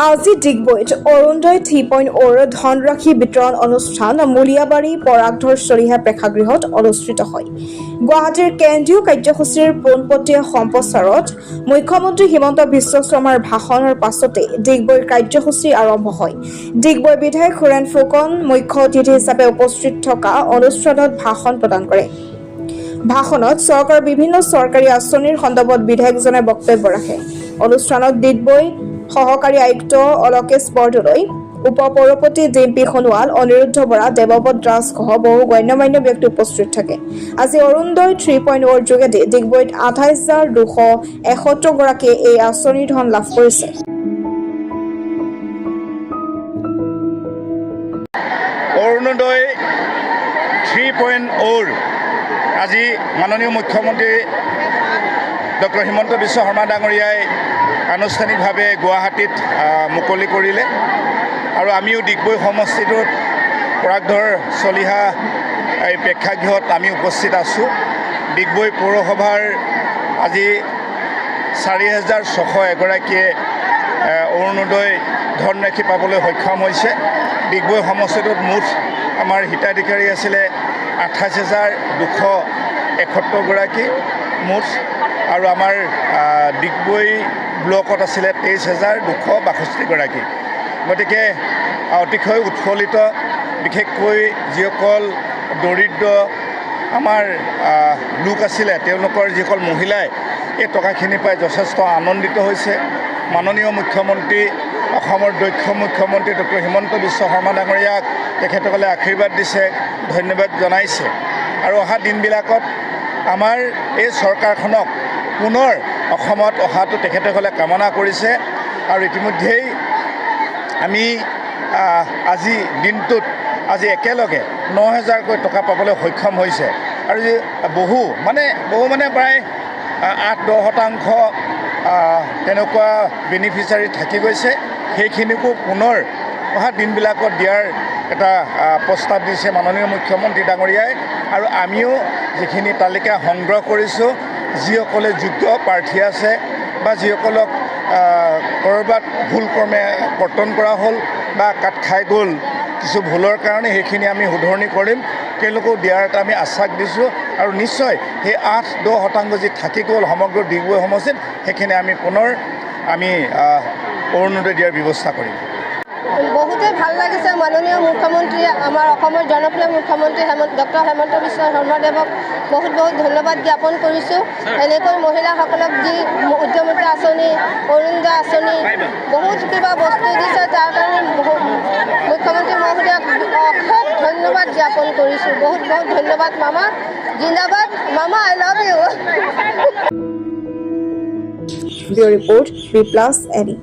আজি ডিগবৈত অৰুণোদয় 3.0 ধনৰাশি বিতৰণ অনুষ্ঠান মূলিয়াবাৰী পৰাগধৰ চলিহা প্ৰেক্ষাগৃহত অনুষ্ঠিত হয়। গুৱাহাটীৰ কেন্দ্ৰীয় কাৰ্যসূচীৰ পোনপটীয়া সম্প্ৰচাৰত মুখ্যমন্ত্ৰী হিমন্ত বিশ্ব শৰ্মাৰ ভাষণৰ পাছতে ডিগবৈৰ কাৰ্যসূচী আৰম্ভ হয়। ডিগবৈ বিধায়ক সুৰেন ফুকন মুখ্য অতিথি হিচাপে উপস্থিত থকা অনুষ্ঠানত ভাষণ প্ৰদান কৰে। ভাষণত চৰকাৰৰ বিভিন্ন চৰকাৰী আঁচনিৰ সন্দৰ্ভত বিধায়কজনে বক্তব্য ৰাখে। অনুষ্ঠানত ডিগবৈ সহকাৰী আয়ুক্ত অলকেশ বৰদলৈ, উপ পৌৰপতি ডিম্পী সোণোৱাল, অনিৰুদ্ধ বৰা, দেৱপদ ৰাজ সহ বহু গণ্যমান্য ব্যক্তি উপস্থিত থাকে। আজি অৰুণোদয় 3.0 যোগেদি ডিগবৈত 28,271 গৰাকীয়ে এই আঁচনিৰ ধন লাভ কৰিছে। অৰুণোদয় 3.0 আজি মাননীয় মুখ্যমন্ত্ৰী ডক্টৰ হিমন্ত বিশ্ব শৰ্মা ডাঙৰীয়াই আনুষ্ঠানিকভাৱে গুৱাহাটীত মুকলি কৰিলে আৰু আমিও ডিগবৈ সমষ্টিটোত পৰাগধৰ চলিহা এই প্ৰেক্ষাগৃহত আমি উপস্থিত আছোঁ। ডিগবৈ পৌৰসভাৰ আজি 4,600 এগৰাকীয়ে অৰুণোদয় ধনৰাশি পাবলৈ সক্ষম হৈছে। ডিগবৈ সমষ্টিটোত মুঠ আমাৰ হিতাধিকাৰী আছিলে 28,271 গৰাকী মুঠ, আৰু আমাৰ ডিগবৈ ব্লকত আছিলে 23,262 গৰাকী। গতিকে অতিশয় উৎফুল্লিত, বিশেষকৈ যিসকল দৰিদ্ৰ আমাৰ লোক আছিলে তেওঁলোকৰ যিসকল মহিলাই এই টকাখিনি পাই যথেষ্ট আনন্দিত হৈছে। মাননীয় মুখ্যমন্ত্ৰী, অসমৰ দক্ষ মুখ্যমন্ত্ৰী ডক্টৰ হিমন্ত বিশ্ব শৰ্মা ডাঙৰীয়াক তেখেতসকলে আশীৰ্বাদ দিছে, ধন্যবাদ জনাইছে। আৰু অহা দিনবিলাকত আমাৰ এই চৰকাৰখনক পুনৰ অসমত অহাটো তেখেতসকলে কামনা কৰিছে। আৰু ইতিমধ্যেই আমি আজি দিনটোত একেলগে 9,000কৈ টকা পাবলৈ সক্ষম হৈছে। আৰু বহু মানে প্ৰায় 8-10% তেনেকুৱা বেনিফিচিয়াৰী থাকি গৈছে। সেইখিনিকো পুনৰ অহা দিনবিলাকত দিয়াৰ এটা প্ৰস্তাৱ দিছে মাননীয় মুখ্যমন্ত্ৰী ডাঙৰীয়াই। আৰু আমিও যিখিনি তালিকা সংগ্ৰহ কৰিছোঁ, যিসকলে যোগ্য প্ৰাৰ্থী আছে বা যিসকলক ক'ৰবাত ভুল ক্ৰমে কৰ্তন কৰা হ'ল বা কাট খাই গ'ল কিছু ভুলৰ কাৰণে, সেইখিনি আমি শুধৰণি কৰিম, তেওঁলোকক দিয়াৰ এটা আমি আশ্বাস দিছোঁ। আৰু নিশ্চয় সেই 8-10% যি থাকি গ'ল সমগ্ৰ ডিগবৈ সমষ্টিত, সেইখিনি আমি পুনৰ অৰুণোদয় দিয়াৰ ব্যৱস্থা কৰিম। বহুতেই ভাল লাগিছে। মাননীয় মুখ্যমন্ত্ৰীয়ে, আমাৰ অসমৰ জনপ্ৰিয় মুখ্যমন্ত্ৰী ডক্টৰ হিমন্ত বিশ্ব শৰ্মাদেৱক বহুত ধন্যবাদ জ্ঞাপন কৰিছোঁ। এনেকৈ মহিলাসকলক যি উদ্যমিতা আঁচনি, অৰুণোদয় আঁচনি, বহুত কিবা বস্তু দিছে, তাৰ কাৰণে মুখ্যমন্ত্ৰী মহোদয়ক অশেষ ধন্যবাদ জ্ঞাপন কৰিছোঁ। বহুত ধন্যবাদ মামা, জিন্দাবাদ মামা, I love you. Bureau Report, 3+NE।